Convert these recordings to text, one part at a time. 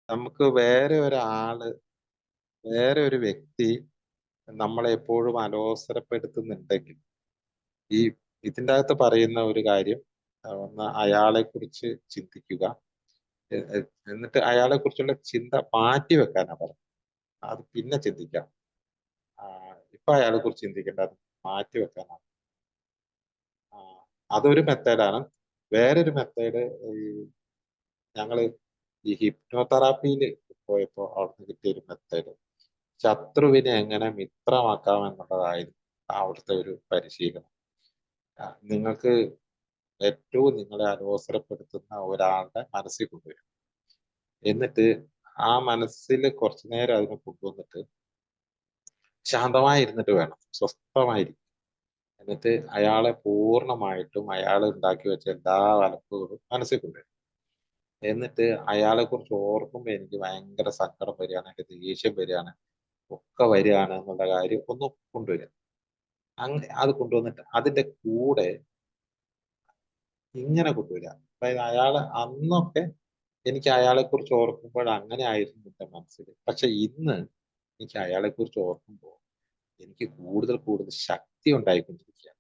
നമുക്ക് വേറെ ഒരു വ്യക്തി നമ്മളെ എപ്പോഴും അലോസരപ്പെടുത്തുന്നുണ്ടെങ്കിൽ, ഈ ഇതിന്റെ അകത്ത് പറയുന്ന ഒരു കാര്യം, ഒന്ന് അയാളെ കുറിച്ച് ചിന്തിക്കുക. എ എ എന്നിട്ട് അയാളെ കുറിച്ചുള്ള ചിന്ത മാറ്റി വെക്കാനാ പറഞ്ഞത്. അത് പിന്നെ ചിന്തിക്കാം. ഇപ്പൊ അയാളെ കുറിച്ച് ചിന്തിക്കേണ്ട, അത് മാറ്റി വെക്കാനാണ്. ആഹ് അതൊരു മെത്തേഡാണ്. വേറൊരു മെത്തേഡ്, ഈ ഞങ്ങള് ഈ ഹിപ്നോതെറാപ്പിയില് പോയപ്പോ അവിടുന്ന് കിട്ടിയ ഒരു മെത്തേഡ്, ശത്രുവിനെ എങ്ങനെ മിത്രമാക്കാം എന്നുള്ളതായിരുന്നു അവിടുത്തെ ഒരു പരിശീലനം. നിങ്ങൾക്ക് ഏറ്റവും നിങ്ങളെ അലോസരപ്പെടുത്തുന്ന ഒരാളുടെ മനസ്സിൽ കൊണ്ടുവരും. എന്നിട്ട് ആ മനസ്സിൽ കുറച്ചു നേരം അതിനെ കൊണ്ടുവന്നിട്ട് ശാന്തമായി ഇരുന്നിട്ട് വേണം, സ്വസ്ഥമായിരിക്കും. എന്നിട്ട് അയാളെ പൂർണ്ണമായിട്ടും അയാൾ ഉണ്ടാക്കി വെച്ച എല്ലാ അലക്കുകളും മനസ്സിൽ കൊണ്ടുവരും. എന്നിട്ട് അയാളെ കുറിച്ച് ഓർക്കുമ്പോ എനിക്ക് ഭയങ്കര സങ്കടം വരികയാണ്, എനിക്ക് ദേഷ്യം വരികയാണ്, ഒക്കെ വരികയാണ് എന്നുള്ള കാര്യം ഒന്ന് കൊണ്ടുവരിക. അങ്ങനെ അത് കൊണ്ടുവന്നിട്ട് അതിന്റെ കൂടെ ഇങ്ങനെ കൊണ്ടുവരിക. അതായത് അയാള് അന്നൊക്കെ എനിക്ക് അയാളെ കുറിച്ച് ഓർക്കുമ്പോൾ അങ്ങനെ ആയിരുന്നു എന്റെ മനസ്സിൽ. പക്ഷെ ഇന്ന് എനിക്ക് അയാളെ കുറിച്ച് ഓർക്കുമ്പോൾ എനിക്ക് കൂടുതൽ കൂടുതൽ ശക്തി ഉണ്ടായിക്കൊണ്ടിരിക്കുകയാണ്.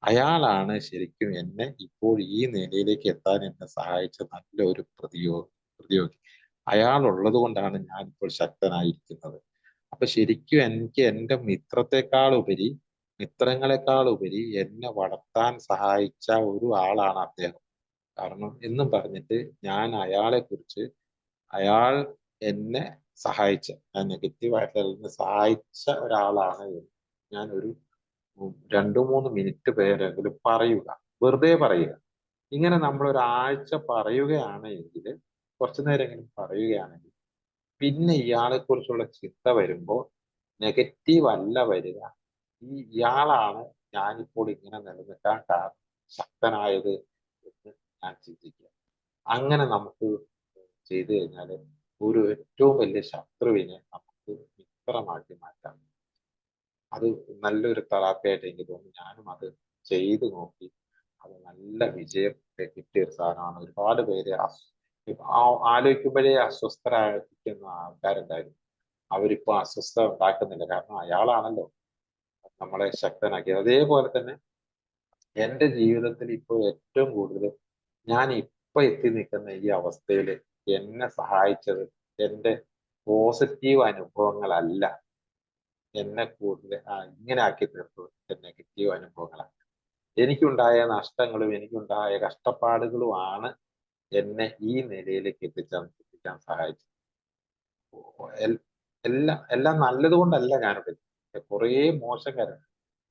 അയാളാണ് ശരിക്കും എന്നെ ഇപ്പോൾ ഈ നിലയിലേക്ക് എത്താൻ എന്നെ സഹായിച്ച നല്ലൊരു പ്രതിയോഗി. അയാൾ ഉള്ളത് കൊണ്ടാണ് ഞാൻ ഇപ്പോൾ ശക്തനായിരിക്കുന്നത്. അപ്പൊ ശരിക്കും എനിക്ക് എന്റെ മിത്രങ്ങളെക്കാൾ ഉപരി എന്നെ വളർത്താൻ സഹായിച്ച ഒരു ആളാണ് അദ്ദേഹം. കാരണം എന്നും പറഞ്ഞിട്ട് ഞാൻ അയാളെ കുറിച്ച്, അയാൾ എന്നെ സഹായിച്ച, ഞാൻ നെഗറ്റീവായിട്ട് എന്നെ സഹായിച്ച ഒരാളാണ് എന്ന് ഞാൻ ഒരു 2-3 മിനിറ്റ് പേരെങ്കിലും പറയുക. വെറുതെ പറയുക. ഇങ്ങനെ നമ്മൾ ഒരാഴ്ച പറയുകയാണ് എങ്കിൽ, കുറച്ചു നേരമെങ്കിലും പറയുകയാണെങ്കിൽ, പിന്നെ ഇയാളെ കുറിച്ചുള്ള ചിന്ത വരുമ്പോൾ നെഗറ്റീവ് അല്ല വരിക. ഇയാളാണ് ഞാനിപ്പോൾ ഇങ്ങനെ നിലനിൽക്കാൻ കാരണം, ശക്തനായത് എന്ന് ഞാൻ ചിന്തിക്കുക. അങ്ങനെ നമുക്ക് ചെയ്തു കഴിഞ്ഞാൽ ഒരു ഏറ്റവും വലിയ ശത്രുവിനെ നമുക്ക് മിത്രമാക്കി മാറ്റാം. അത് നല്ലൊരു തെറാപ്പിയായിട്ട് എനിക്ക് തോന്നി. ഞാനും അത് ചെയ്തു നോക്കി. അത് നല്ല വിജയം കിട്ടിയ ഒരു സാധനമാണ്. ഒരുപാട് പേര് ആലോചിക്കുമ്പോഴേ അസ്വസ്ഥരായിരിക്കുന്ന ആൾക്കാരുണ്ടായിരുന്നു. അവരിപ്പോ അസ്വസ്ഥത ഉണ്ടാക്കുന്നില്ല. കാരണം അയാളാണല്ലോ നമ്മളെ ശക്തനാക്കിയത്. അതേപോലെ തന്നെ എന്റെ ജീവിതത്തിൽ ഇപ്പോൾ ഏറ്റവും കൂടുതൽ ഞാൻ ഇപ്പൊ എത്തി നിൽക്കുന്ന ഈ അവസ്ഥയിൽ എന്നെ സഹായിച്ചത് എന്റെ പോസിറ്റീവ് അനുഭവങ്ങളല്ല, എന്നെ കൂടുതൽ ഇങ്ങനെ ആക്കി തീർത്തത് എന്റെ നെഗറ്റീവ് അനുഭവങ്ങളാണ്. എനിക്കുണ്ടായ നഷ്ടങ്ങളും എനിക്കുണ്ടായ കഷ്ടപ്പാടുകളുമാണ് എന്നെ ഈ നിലയിലേക്ക് എത്തിക്കാൻ സഹായിച്ചത്. എൽ- എല്ലാം നല്ലത് കൊണ്ടല്ല ഞാനിവിടെ കുറേ മോശം കാര്യം,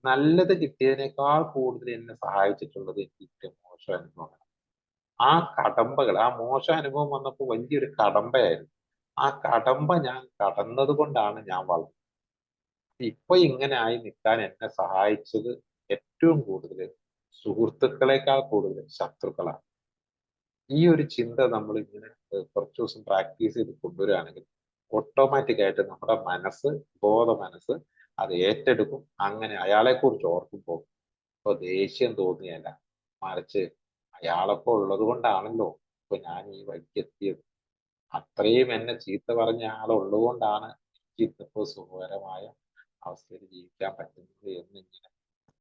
നല്ലത് കിട്ടിയതിനേക്കാൾ കൂടുതൽ എന്നെ സഹായിച്ചിട്ടുള്ളത് എനിക്ക് കിട്ടിയ മോശം അനുഭവങ്ങൾ. ആ മോശം അനുഭവം വന്നപ്പോൾ വലിയൊരു കടമ്പയായിരുന്നു. ആ കടമ്പ ഞാൻ കടന്നത് കൊണ്ടാണ് ഞാൻ വളർന്നത്. ഇപ്പൊ ഇങ്ങനെ ആയി നിൽക്കാൻ എന്നെ സഹായിച്ചത് ഏറ്റവും കൂടുതൽ സുഹൃത്തുക്കളെക്കാൾ കൂടുതൽ ശത്രുക്കളാണ്. ഈ ഒരു ചിന്ത നമ്മൾ ഇങ്ങനെ കുറച്ചു ദിവസം പ്രാക്ടീസ് ചെയ്ത് കൊണ്ടുവരികയാണെങ്കിൽ ഓട്ടോമാറ്റിക് ആയിട്ട് നമ്മുടെ മനസ്സ് അത് ഏറ്റെടുക്കും. അങ്ങനെ അയാളെ കുറിച്ച് ഓർക്കുമ്പോൾ ഇപ്പൊ ദേഷ്യം തോന്നിയല്ല, മറിച്ച് അയാളൊക്കെ ഉള്ളത് കൊണ്ടാണല്ലോ ഇപ്പൊ ഞാൻ ഈ വഴിക്ക് എത്തിയത്. അത്രയും എന്നെ ചീത്ത പറഞ്ഞ ആളുള്ളത് കൊണ്ടാണ് എനിക്ക് ഇന്നിപ്പോ സുഖകരമായ അവസ്ഥയിൽ ജീവിക്കാൻ പറ്റുന്നത് എന്നിങ്ങനെ